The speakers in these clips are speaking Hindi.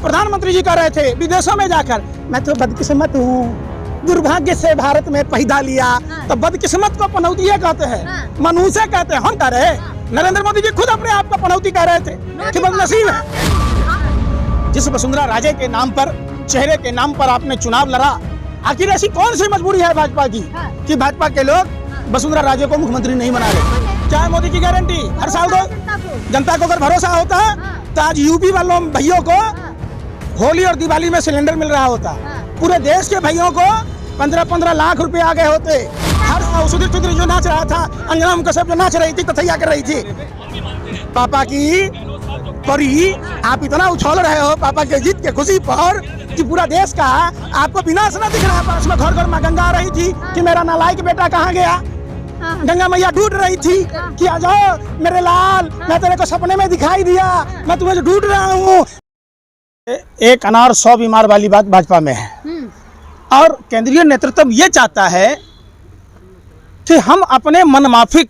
प्रधानमंत्री जी कह रहे थे विदेशों में जाकर, मैं तो बदकिस्मत हूँ, दुर्भाग्य से भारत में पैदा लिया। तो बदकिस्मत को पनौती कहते हैं, मनुष्य कहते हैं। हम कह रहे नरेंद्र मोदी जी खुद अपने आप को पनौती कह रहे थे कि बदनसीब है। जिस वसुंधरा राजे के नाम पर, चेहरे के नाम पर आपने चुनाव लड़ा, आखिर ऐसी कौन सी मजबूरी है भाजपा की कि भाजपा के लोग वसुंधरा राजे को मुख्यमंत्री नहीं बना रहे? क्या है मोदी की गारंटी? हर साल दो। जनता को अगर भरोसा होता तो आज यूपी वालों भैयों को होली और दिवाली में सिलेंडर मिल रहा होता। पूरे देश के भैयों को 15-15 लाख रुपए आ गए होते। हर सुधीर चौधरी जो नाच रहा था, अंजना कश्यप जो नाच रही थी, तथैया कर रही थी। पापा की परी आप इतना उछाल रहे हो पापा के जीत के खुशी पर कि पूरा देश का आपको विनाश न दिख रहा है। पास में घर घर में गंगा आ रही थी कि मेरा नालायक बेटा कहाँ गया। गंगा मैया ढूंढ रही थी कि आ जाओ मेरे लाल, मैं तेरे को सपने में दिखाई दिया, मैं तुम्हें ढूंढ रहा हूँ। एक अनार 100 बीमार वाली बात भाजपा में है और केंद्रीय नेतृत्व ये चाहता है कि हम अपने मनमाफिक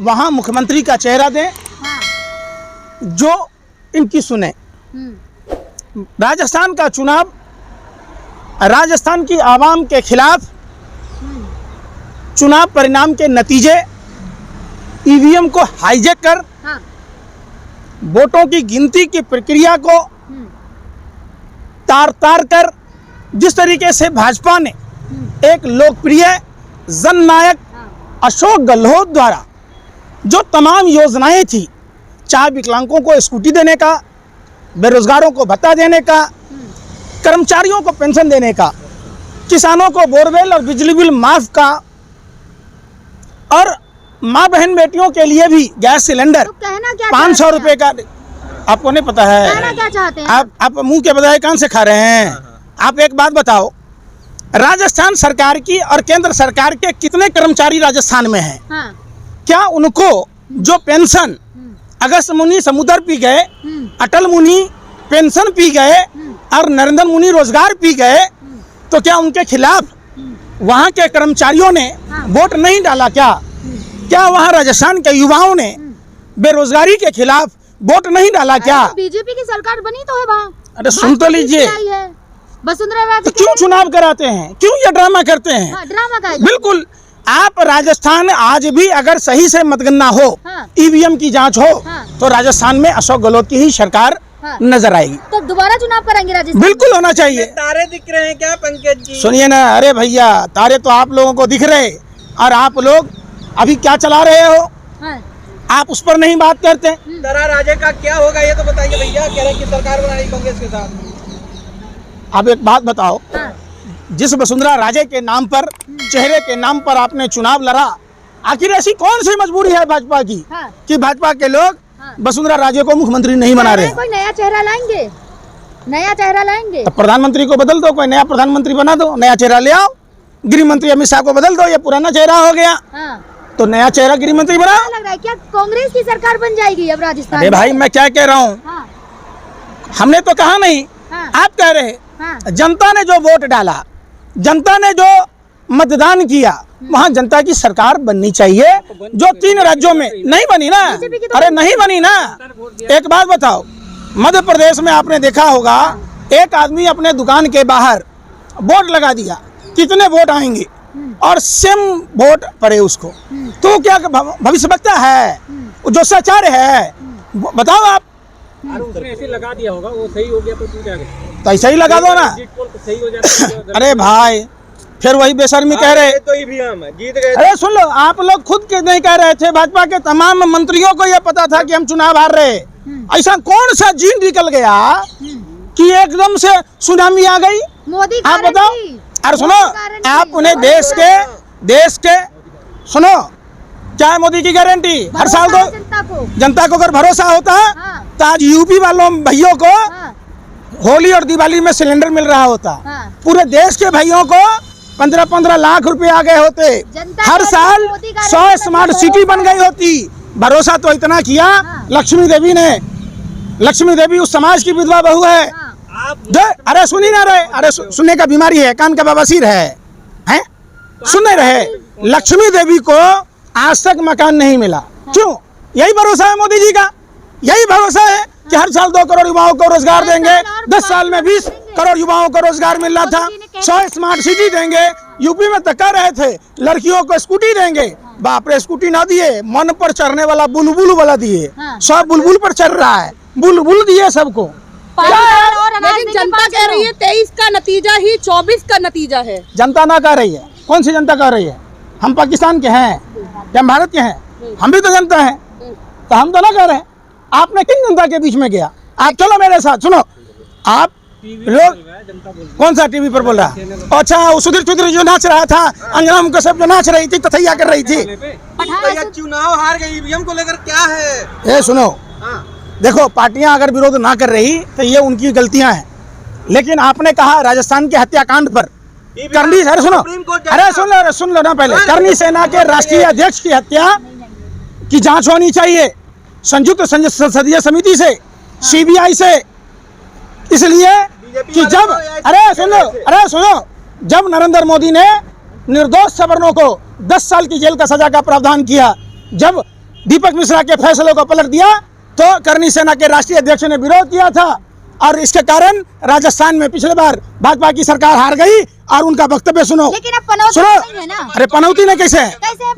वहां मुख्यमंत्री का चेहरा दें जो इनकी सुने। राजस्थान का चुनाव राजस्थान की आवाम के खिलाफ, चुनाव परिणाम के नतीजे ईवीएम को हाईजैक कर वोटों की गिनती की प्रक्रिया को तार कर जिस तरीके से भाजपा ने एक लोकप्रिय जननायक अशोक गहलोत द्वारा जो तमाम योजनाएं थी, चाहे विकलांगों को स्कूटी देने का, बेरोजगारों को भत्ता देने का, कर्मचारियों को पेंशन देने का, किसानों को बोरवेल और बिजली बिल माफ का, और माँ बहन बेटियों के लिए भी गैस सिलेंडर तो 500 रुपए का। आपको नहीं पता है? कहना क्या चाहते हैं? आप मुंह के बजाय कान से खा रहे हैं। आप एक बात बताओ, राजस्थान सरकार की और केंद्र सरकार के कितने कर्मचारी राजस्थान में हैं? क्या उनको जो पेंशन अगस्त मुनि समुद्र पी गए, अटल मुनि पेंशन पी गए और नरेंद्र मुनि रोजगार पी गए, तो क्या उनके खिलाफ वहाँ के कर्मचारियों ने वोट नहीं डाला? क्या वहाँ राजस्थान के युवाओं ने बेरोजगारी के खिलाफ वोट नहीं डाला? क्या बीजेपी की सरकार बनी तो है वहाँ? अरे सुन तो लीजिए, वसुंधरा राजे तो क्यों चुनाव कराते हैं? क्यों ये ड्रामा करते हैं? ड्रामा का बिल्कुल। आप राजस्थान आज भी अगर सही से मतगणना हो, ईवीएम की जांच हो, तो राजस्थान में अशोक गहलोत की ही सरकार नजर आएगी। तो दोबारा चुनाव कराएंगे राजस्थान? बिल्कुल होना चाहिए। तारे दिख रहे हैं क्या पंकज जी? सुनिए ना, अरे भैया तारे तो आप लोगों को दिख रहे, और आप लोग अभी क्या चला रहे हो? आप उस पर नहीं बात करते। वसुंधरा राजे का क्या होगा ये तो बताइए भैया। कह रहे हैं कि सरकार बनाई कांग्रेस के साथ। आप एक बात बताओ, जिस वसुंधरा राजे के नाम पर, चेहरे के नाम पर आपने चुनाव लड़ा, आखिर ऐसी कौन सी मजबूरी है भाजपा की कि भाजपा के लोग वसुंधरा राजे को मुख्यमंत्री नहीं बना रहे? कोई नया चेहरा लाएंगे, नया चेहरा लाएंगे। तो प्रधानमंत्री को बदल दो, कोई नया प्रधानमंत्री बना दो, नया चेहरा ले आओ। गृह मंत्री अमित शाह को बदल दो, ये पुराना चेहरा हो गया, तो नया चेहरा गृह मंत्री बनाओ। लग रहा है क्या कांग्रेस की सरकार बन जाएगी अब राजस्थान? अरे भाई मैं क्या कह रहा हूँ, हमने तो कहा नहीं, आप कह रहे। जनता ने जो वोट डाला, जनता ने जो मतदान किया, वहाँ जनता की सरकार बननी चाहिए, जो 3 राज्यों में नहीं बनी ना। अरे नहीं बनी ना। एक बात बताओ, मध्य प्रदेश में आपने देखा होगा, एक आदमी अपने दुकान के बाहर बोर्ड लगा दिया, कितने वोट आएंगे, और सेम वोट पड़े उसको, तो क्या भविष्यवक्ता है? जो सचार है, बताओ आप। उसने ऐसे लगा दिया होगा, वो सही हो गया तो तू क्या करें? तो ऐसा ही लगा दो ना। सही हो जाता। अरे भाई फिर वही बेशर्मी कह रहे। तो ईवीएम है, जीत गए। अरे सुन लो, आप लोग खुद के नहीं कह रहे थे, भाजपा के तमाम मंत्रियों को यह पता था कि हम चुनाव हार रहे। ऐसा कौन सा जीन निकल गया कि एकदम से सुनामी आ गई? मोदी आप बताओ। अरे सुनो, आप उन्हें देश के सुनो, क्या है मोदी की गारंटी? हर साल दो। जनता को अगर भरोसा होता तो आज यूपी वालों भैयों को होली और दिवाली में सिलेंडर मिल रहा होता। पूरे देश के भाइयों को 15-15 लाख रुपए आ गए होते। हर साल 100 स्मार्ट सिटी बन गई होती। भरोसा तो इतना किया लक्ष्मी देवी ने। लक्ष्मी देवी उस समाज की विधवा बहू है। अरे सुनी ना रहे, अरे सुनने का बीमारी है, कान का बवासीर है, सुन रहे। लक्ष्मी देवी को आज तक मकान नहीं मिला, क्यों? यही भरोसा है मोदी जी का, यही भरोसा है कि हर साल 2 करोड़ युवाओं को रोजगार देंगे, 10 साल में 20 करोड़ युवाओं को रोजगार मिल रहा था, 100 स्मार्ट सिटी देंगे। यूपी में तक कह रहे थे लड़कियों को स्कूटी देंगे, बाप रे स्कूटी ना दिए, मन पर चढ़ने वाला बुलबुल वाला दिए। सब बुलबुल पर चढ़ रहा है, बुलबुल दिए सबको। लेकिन जनता कह रही है 23 का नतीजा ही 24 का नतीजा है। जनता ना कह रही है, कौन सी जनता कह रही है? हम पाकिस्तान के हैं या हम भारत के हैं? हम भी तो जनता हैं, तो हम तो ना कह रहे हैं। आपने किन जनता के बीच में गया? आप चलो मेरे साथ, सुनो। आप लोग कौन सा टीवी पर बोल रहा है? अच्छा, सुधीर चौधरी जो नाच रहा था, अंजना मुकसब जो नाच रही थी, तथैया कर रही थी। चुनाव हार गई, ईवीएम को लेकर क्या है? ये सुनो, देखो पार्टियां अगर विरोध ना कर रही तो ये उनकी गलतियां हैं, लेकिन आपने कहा राजस्थान के हत्याकांड पर करनी, अरे सुन लो ना पहले। करनी सेना के राष्ट्रीय अध्यक्ष की हत्या की जांच होनी चाहिए संयुक्त संसदीय समिति से, सीबीआई से, इसलिए कि जब अरे सुनो जब नरेंद्र मोदी ने निर्दोष सवर्णों को 10 साल की जेल का सजा का प्रावधान किया, जब दीपक मिश्रा के फैसले को पलट दिया, तो करनी सेना के राष्ट्रीय अध्यक्ष ने विरोध किया था, और इसके कारण राजस्थान में पिछले बार भाजपा की सरकार हार गई। और उनका वक्तव्य सुनो, लेकिन अब पनौती नहीं है ना। अरे पनौती ने कैसे?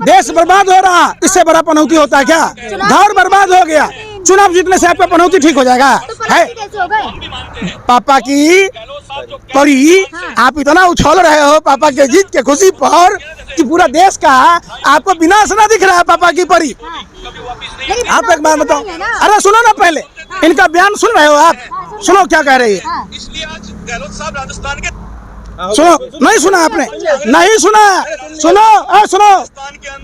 देश बर्बाद हो रहा, इससे बड़ा पनौती होता है क्या? घर बर्बाद हो गया, चुनाव जीतने से आपका पनौती ठीक हो जाएगा? है कैसे हो गए? पापा की परी, आप इतना उछल रहे हो पापा के जीत के खुशी पर कि पूरा देश का आपको विनाश ना दिख रहा है पापा की परी। आप एक बात बताओ, अरे सुनो ना पहले, इनका बयान सुन रहे हो आप? सुनो क्या कह रही है। इसलिए आज गहलोत साहब राजस्थान के सुनो, नहीं सुना आपने? नहीं सुना? सुनो,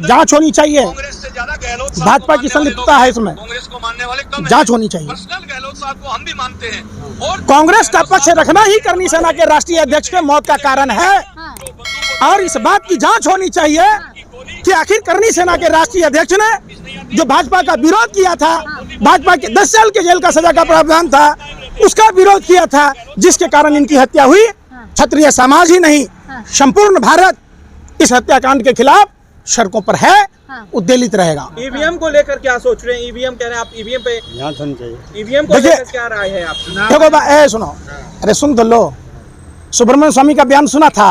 जांच होनी चाहिए। कांग्रेस से ज्यादा गहलोत साहब भाजपा की संलिप्तता है इसमें, कांग्रेस को मानने वाले कम हैं। जांच होनी चाहिए। पर्सनल गहलोत साहब को हम भी मानते हैं, और कांग्रेस का पक्ष रखना ही करनी सेना के राष्ट्रीय अध्यक्ष के मौत का कारण है, और इस बात की जांच होनी चाहिए कि आखिर करनी सेना के राष्ट्रीय अध्यक्ष ने जो भाजपा का विरोध किया था, भाजपा के 10 साल के जेल का सजा का प्रावधान था, उसका विरोध किया था, जिसके कारण इनकी हत्या हुई। क्षत्रिय समाज ही नहीं, संपूर्ण भारत इस हत्याकांड के खिलाफ सड़कों पर है, उद्वेलित रहेगा। ईवीएम को लेकर क्या सोच रहे हैं? ईवीएम कह रहे हैं आप, ईवीएम पे ईवीएम को देखिए, लेकर क्या राय है आप? देखो सुनो, अरे सुन तो लो, सुब्रमण्यम स्वामी का बयान सुना था?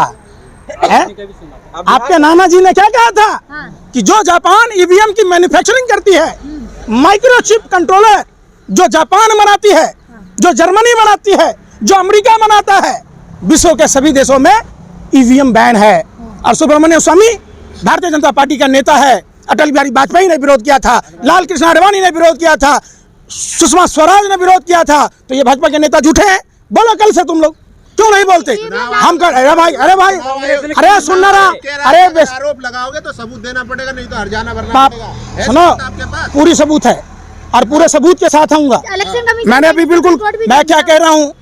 आपके नाना जी ने क्या कहा था कि जो जापान ईवीएम की मैन्युफैक्चरिंग करती है, माइक्रोचिप कंट्रोलर जो जापान बनाती है, जो जर्मनी बनाती है, जो अमेरिका बनाता है, विश्व के सभी देशों में ईवीएम बैन है। और सुब्रमण्यम स्वामी भारतीय जनता पार्टी का नेता है, अटल बिहारी वाजपेयी ने विरोध किया था, लाल कृष्ण आडवाणी ने विरोध किया था, सुषमा स्वराज ने विरोध किया था, तो ये भाजपा के नेता झूठे हैं? बोलो कल से तुम लोग क्यों नहीं बोलते? हम कर अरे भाई अरे सुनना रहा, अरे आरोप लगाओगे तो सबूत देना पड़ेगा, नहीं तो हरजाना भरना पड़ेगा। सुनो, पूरी सबूत है और पूरे सबूत के साथ आऊंगा। मैंने अभी बिल्कुल, मैं क्या कह रहा हूँ,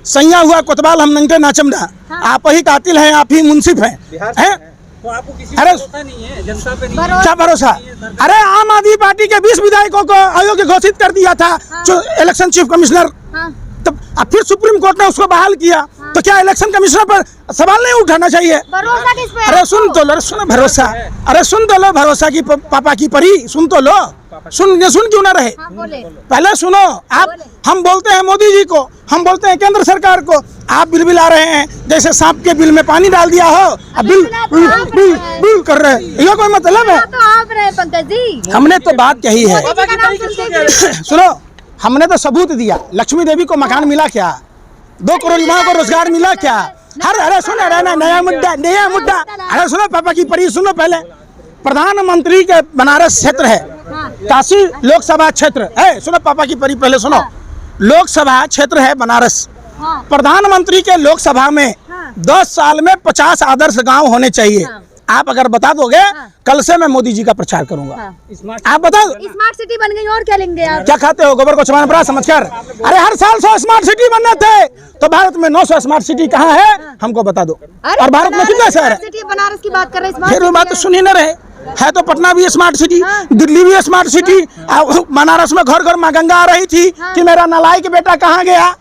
सैया हुआ कोतवाल हम नंगे नाचमदा, आप ही कातिल हैं, आप ही मुंसिफ हैं, तो आपको किसी अरे भरोसा नहीं है, जनता पे नहीं है? क्या भरोसा? अरे आम आदमी पार्टी के 20 विधायकों को अयोग्य घोषित कर दिया था जो इलेक्शन चीफ कमिश्नर, तब फिर सुप्रीम कोर्ट ने उसको बहाल किया, तो क्या इलेक्शन कमिश्नर पर सवाल नहीं उठाना चाहिए? भरोसा किस पे? अरे सुन तो लो, सुनो भरोसा, अरे सुन तो लो, भरोसा की पापा की परी, सुन तो लो, सुन क्यों ना रहे? पहले सुनो आप। हम बोलते हैं मोदी जी को, हम बोलते हैं केंद्र सरकार को, आप बिल आ रहे हैं जैसे सांप के बिल में पानी डाल दिया हो, अब बिल कर रहे हैं, ये कोई मतलब है? तो आप रहे पंकज जी, हमने तो बात कही है, है। सुनो, हमने तो सबूत दिया, लक्ष्मी देवी को मकान मिला क्या? 2 करोड़ युवाओं को रोजगार मिला क्या? अरे सुनो, नया मुद्दा, अरे सुनो पापा की परी, सुनो पहले। प्रधानमंत्री के बनारस क्षेत्र है, काशी लोकसभा क्षेत्र है, सुनो पापा की परी पहले सुनो, लोकसभा क्षेत्र है बनारस, प्रधानमंत्री के लोकसभा में 10 साल में 50 आदर्श गांव होने चाहिए। आप अगर बता दोगे, कल से मैं मोदी जी का प्रचार करूंगा। आप बताओ, स्मार्ट सिटी बन गई, और क्या लेंगे आप? क्या खाते हो गोबर को चबाना पड़ा समझकर? अरे हर साल 100 स्मार्ट सिटी बनने थे, तो भारत में 900 स्मार्ट सिटी कहाँ है? हमको बता दो। और भारत में कितने शहर है? सिटी बनारस की बात कर रहे हैं, फिर वो बात तो सुन ही न रहे है, तो पटना भी स्मार्ट सिटी, दिल्ली भी स्मार्ट सिटी, बनारस में घर घर माँ गंगा आ रही थी कि मेरा नालायक बेटा कहाँ गया,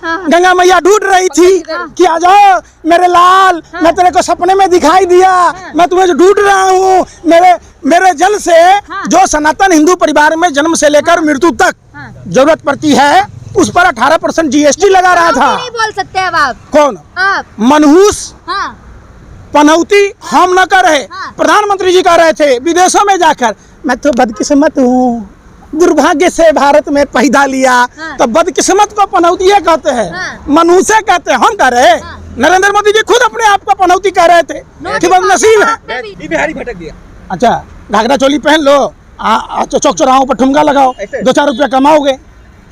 गंगा मैया ढूंढ रही थी कि आ जाओ मेरे लाल, मैं तेरे को सपने में दिखाई दिया, मैं तुम्हें ढूंढ रहा हूँ। मेरे जल से जो सनातन हिंदू परिवार में जन्म से लेकर मृत्यु तक जरूरत पड़ती है उस पर 18% GST लगा रहा था। नहीं बोल सकते अब आप। कौन? आप। मनहूस हाँ। पनौती हम न कर रहे, हाँ। प्रधानमंत्री जी कह रहे थे विदेशों में जाकर, मैं तो बदकिस्मत हूँ, दुर्भाग्य से भारत में पैदा लिया। हाँ। तो बदकिस्मत को पनौती कहते हैं, हाँ। मनहूसे कहते हैं, हम कह रहे। हाँ। नरेंद्र मोदी जी खुद अपने आप को पनौती कह रहे थे कि बदनसीब है। आपने भी- ये बिहारी भटक दिया। अच्छा, घाघरा चोली पहन लो, चौक चौराहों पर ठुमका लगाओ, ऐसे? 2-4 रुपया कमाओगे।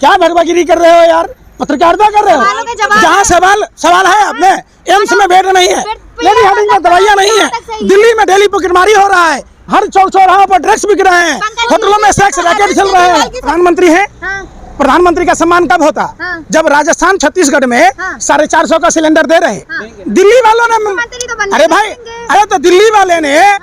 क्या भगवागिरी कर रहे हो यार, पत्रकारिता कर रहे सवालों के हो। जवाब जहाँ सवाल है आप में, एम्स में बेड नहीं है, लेडी हार्डिंग में दवाइयाँ नहीं है, दिल्ली में डेली पॉकेटमारी हो रहा है, हर चौक चौराहों पर ड्रग्स बिक रहे हैं, होटलों में सेक्स रैकेट चल रहे हैं। प्रधानमंत्री हैं, हाँ। प्रधानमंत्री का सम्मान कब होता? हाँ। जब राजस्थान छत्तीसगढ़ में हाँ। 450 का सिलेंडर दे रहे। हाँ। दिल्ली वालों ने, मुख्यमंत्री तो बनने अरे भाई, देंगे। अरे तो दिल्ली वाले ने,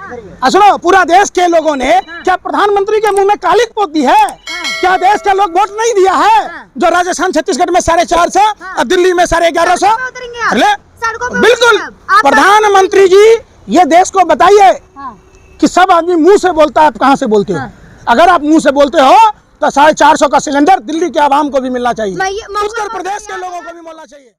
सुनो, पूरा देश के लोगों ने क्या प्रधानमंत्री के मुंह में कालिक पोत दी है? क्या देश के लोग वोट नहीं दिया है? जो राजस्थान छत्तीसगढ़ में 450 और दिल्ली में 1150। सड़कों पे उतरेंगे आप। अरे सड़कों पे बिल्कुल, उतरेंगे आप। आप प्रधानमंत्री जी ये देश को बताइए हाँ। कि सब आदमी मुंह से बोलता है, आप कहाँ से बोलते हो? हाँ। अगर आप मुंह से बोलते हो तो 450 का सिलेंडर दिल्ली के आवाम को भी मिलना चाहिए, मैं ये- मैं- उत्तर प्रदेश के लोगों को भी मिलना चाहिए।